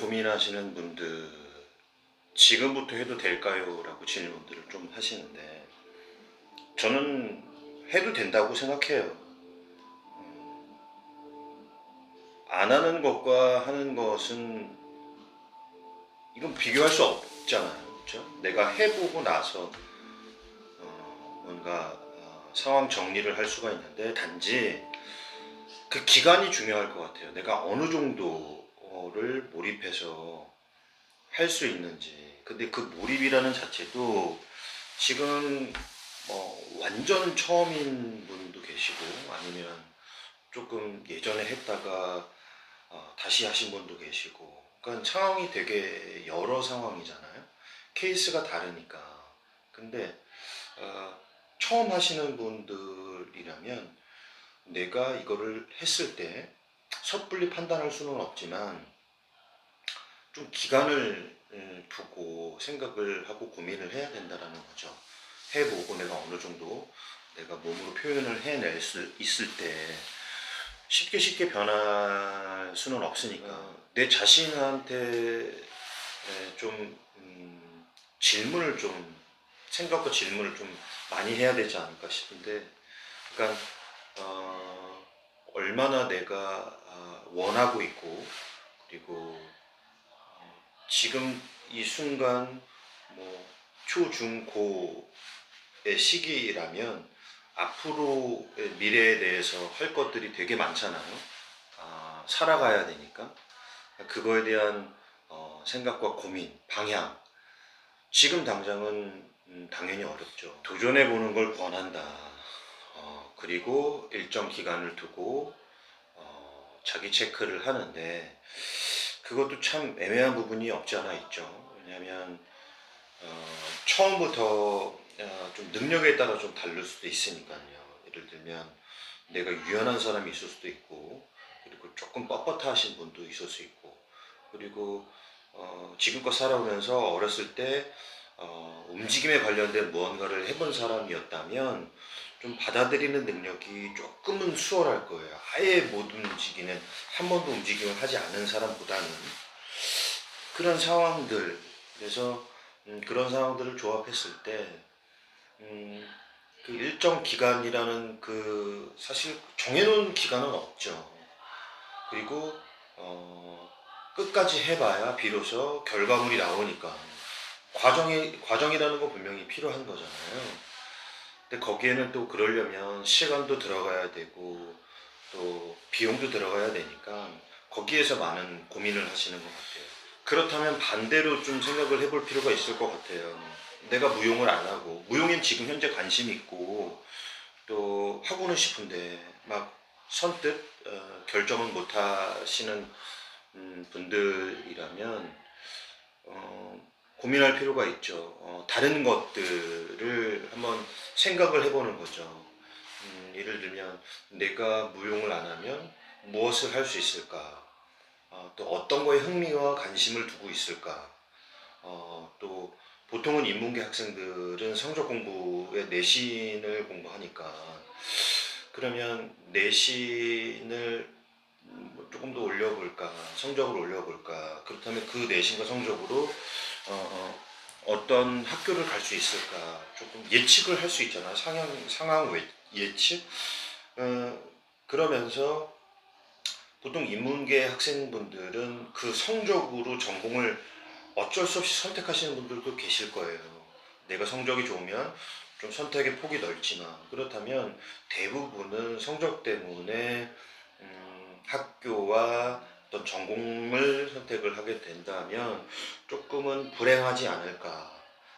고민하시는 분들, 지금부터 해도 될까요? 라고 질문들을 좀 하시는데, 저는 해도 된다고 생각해요. 안 하는 것과 하는 것은, 이건 비교할 수 없잖아요. 그렇죠? 내가 해보고 나서 뭔가 상황 정리를 할 수가 있는데, 단지 그 기간이 중요할 것 같아요. 내가 어느 정도를 몰입해서 할 수 있는지. 근데 그 몰입이라는 자체도 지금 완전 처음인 분도 계시고, 아니면 조금 예전에 했다가 다시 하신 분도 계시고, 그러니까 상황이 되게 여러 상황이잖아요. 케이스가 다르니까. 근데 처음 하시는 분들이라면 내가 이거를 했을 때 섣불리 판단할 수는 없지만 좀 기간을 두고 생각을 하고 고민을 해야 된다라는 거죠. 해보고 내가 어느 정도 내가 몸으로 표현을 해낼 수 있을 때 쉽게 변할 수는 없으니까 내 자신한테 좀 질문을 좀 생각과 질문을 좀 많이 해야 되지 않을까 싶은데, 그러니까 얼마나 내가 원하고 있고, 그리고 지금 이 순간 뭐 초, 중, 고의 시기라면 앞으로의 미래에 대해서 할 것들이 되게 많잖아요. 살아가야 되니까. 그거에 대한 생각과 고민, 방향. 지금 당장은 당연히 어렵죠. 도전해보는 걸 권한다. 그리고 일정 기간을 두고 자기 체크를 하는데, 그것도 참 애매한 부분이 없지 않아 있죠. 왜냐하면 처음부터 좀 능력에 따라 좀 다를 수도 있으니까요. 예를 들면 내가 유연한 사람이 있을 수도 있고, 그리고 조금 뻣뻣하신 분도 있을 수 있고, 그리고 지금껏 살아오면서 어렸을 때 움직임에 관련된 무언가를 해본 사람이었다면 좀 받아들이는 능력이 조금은 수월할 거예요. 아예 못 움직이는, 한 번도 움직임을 하지 않은 사람보다는. 그런 상황들, 그래서 그런 상황들을 조합했을 때 그 일정 기간이라는 그 사실 정해놓은 기간은 없죠. 그리고 끝까지 해봐야 비로소 결과물이 나오니까 과정이라는 거 분명히 필요한 거잖아요. 근데 거기에는 또 그러려면 시간도 들어가야 되고 또 비용도 들어가야 되니까 거기에서 많은 고민을 하시는 것 같아요. 그렇다면 반대로 좀 생각을 해볼 필요가 있을 것 같아요. 내가 무용을 안 하고, 무용엔 지금 현재 관심이 있고 또 하고는 싶은데 막 선뜻 결정은 못 하시는 분들이라면 고민할 필요가 있죠. 다른 것들을 한번 생각을 해보는 거죠. 예를 들면 내가 무용을 안 하면 무엇을 할 수 있을까? 또 어떤 거에 흥미와 관심을 두고 있을까? 또 보통은 인문계 학생들은 성적 공부에 내신을 공부하니까, 그러면 내신을 조금 더 올려볼까, 성적을 올려볼까, 그렇다면 그 내신과 성적으로 어떤 학교를 갈 수 있을까, 조금 예측을 할 수 있잖아. 상황 예측. 그러면서 보통 인문계 학생분들은 그 성적으로 전공을 어쩔 수 없이 선택하시는 분들도 계실 거예요. 내가 성적이 좋으면 좀 선택의 폭이 넓지만, 그렇다면 대부분은 성적 때문에 학교와 어떤 전공을 선택을 하게 된다면 조금은 불행하지 않을까.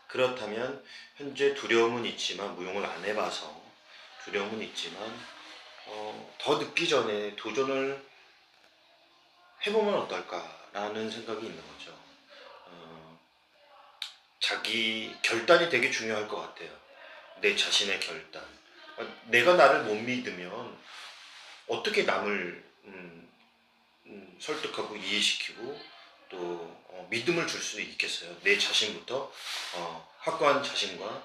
그렇다면 현재 두려움은 있지만, 무용을 안 해봐서 두려움은 있지만 더 늦기 전에 도전을 해보면 어떨까라는 생각이 있는 거죠. 자기 결단이 되게 중요할 것 같아요. 내 자신의 결단. 내가 나를 못 믿으면 어떻게 남을 설득하고 이해시키고 또 믿음을 줄 수 있겠어요. 내 자신부터 확고한 자신과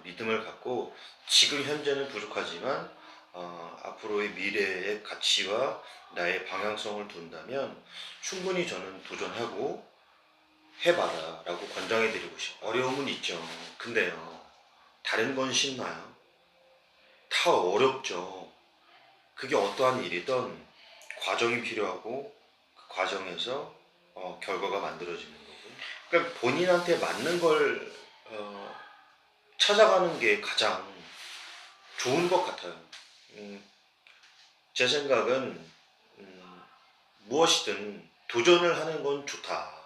믿음을 갖고 지금 현재는 부족하지만 앞으로의 미래의 가치와 나의 방향성을 둔다면 충분히 저는 도전하고 해봐라 라고 권장해 드리고 싶어요. 어려움은 있죠. 근데요, 다른 건 쉽나요? 다 어렵죠. 그게 어떠한 일이든 과정이 필요하고 그 과정에서 결과가 만들어지는 거고, 그러니까 본인한테 맞는 걸 찾아가는 게 가장 좋은 것 같아요. 제 생각은 무엇이든 도전을 하는 건 좋다.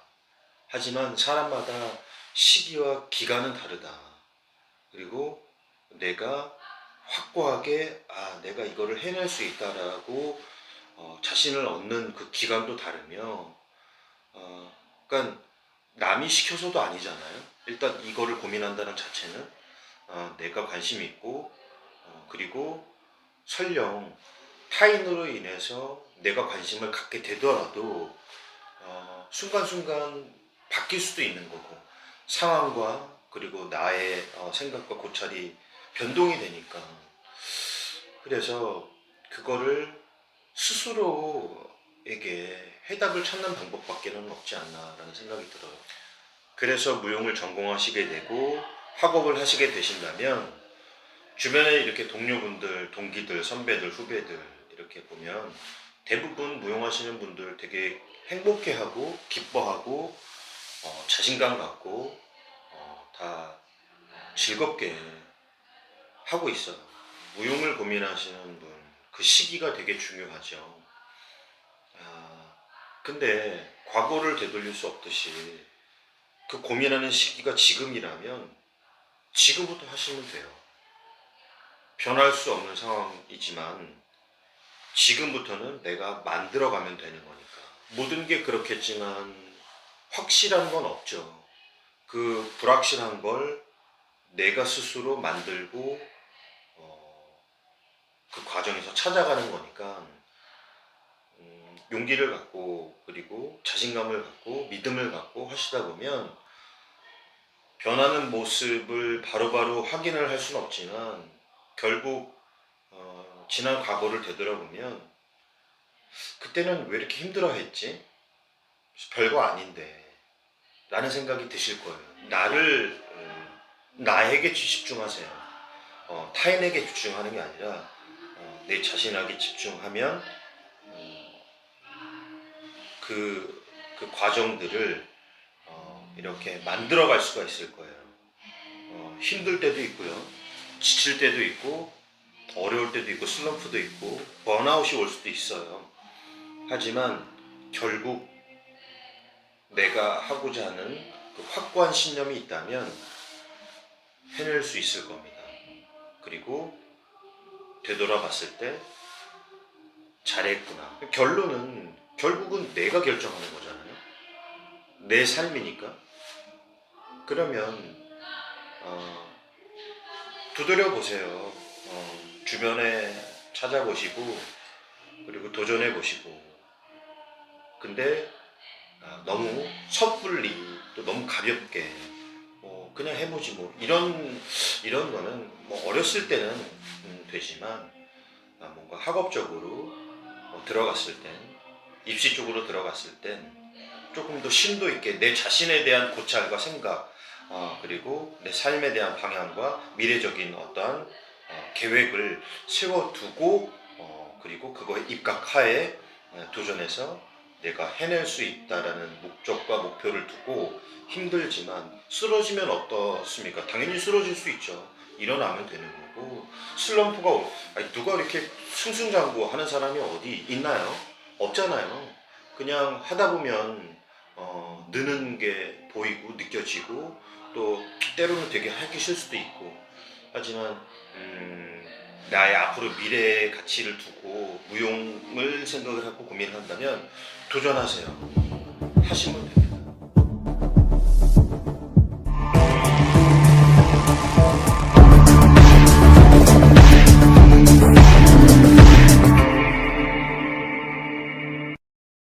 하지만 사람마다 시기와 기간은 다르다. 그리고 내가 확고하게 내가 이거를 해낼 수 있다라고 자신을 얻는 그 기간도 다르며, 그러니까 남이 시켜서도 아니잖아요. 일단 이거를 고민한다는 자체는 내가 관심 있고, 그리고 설령 타인으로 인해서 내가 관심을 갖게 되더라도 순간순간 바뀔 수도 있는 거고, 상황과 그리고 나의 생각과 고찰이 변동이 되니까, 그래서 그거를 스스로에게 해답을 찾는 방법밖에는 없지 않나라는 생각이 들어요. 그래서 무용을 전공하시게 되고 학업을 하시게 되신다면 주변에 이렇게 동료분들, 동기들, 선배들, 후배들 이렇게 보면 대부분 무용하시는 분들 되게 행복해하고 기뻐하고 자신감 갖고 다 즐겁게 하고 있어요. 무용을 고민하시는 분, 그 시기가 되게 중요하죠. 근데 과거를 되돌릴 수 없듯이 그 고민하는 시기가 지금이라면 지금부터 하시면 돼요. 변할 수 없는 상황이지만 지금부터는 내가 만들어가면 되는 거니까. 모든 게 그렇겠지만 확실한 건 없죠. 그 불확실한 걸 내가 스스로 만들고 그 과정에서 찾아가는 거니까 용기를 갖고 그리고 자신감을 갖고 믿음을 갖고 하시다 보면 변하는 모습을 바로바로 확인을 할 수는 없지만 결국 지난 과거를 되돌아보면 그때는 왜 이렇게 힘들어 했지? 별거 아닌데 라는 생각이 드실 거예요. 나에게 집중하세요. 타인에게 집중하는 게 아니라 내 자신에게 집중하면 그 과정들을 이렇게 만들어 갈 수가 있을 거예요. 힘들 때도 있고요. 지칠 때도 있고 어려울 때도 있고 슬럼프도 있고 번아웃이 올 수도 있어요. 하지만 결국 내가 하고자 하는 그 확고한 신념이 있다면 해낼 수 있을 겁니다. 그리고 되돌아봤을 때 잘했구나. 결국은 내가 결정하는 거잖아요. 내 삶이니까. 그러면 두드려 보세요. 주변에 찾아보시고 그리고 도전해 보시고. 근데 너무 섣불리 또 너무 가볍게 그냥 해보지 뭐 이런 거는 뭐 어렸을 때는 되지만 뭔가 학업적으로 들어갔을 땐 입시 쪽으로 들어갔을 땐 조금 더 심도 있게 내 자신에 대한 고찰과 생각 그리고 내 삶에 대한 방향과 미래적인 어떠한 계획을 세워두고 그리고 그거에 입각하에 도전해서 내가 해낼 수 있다라는 목적과 목표를 두고 힘들지만 쓰러지면 어떻습니까? 당연히 쓰러질 수 있죠. 일어나면 되는 거고 슬럼프가 누가 이렇게 승승장구 하는 사람이 어디 있나요? 없잖아요. 그냥 하다 보면 느는 게 보이고 느껴지고 또 때로는 되게 하기 싫을 수도 있고 하지만 나의 앞으로 미래의 가치를 두고 무용을 생각을 하고 고민한다면 도전하세요. 하시면 돼요.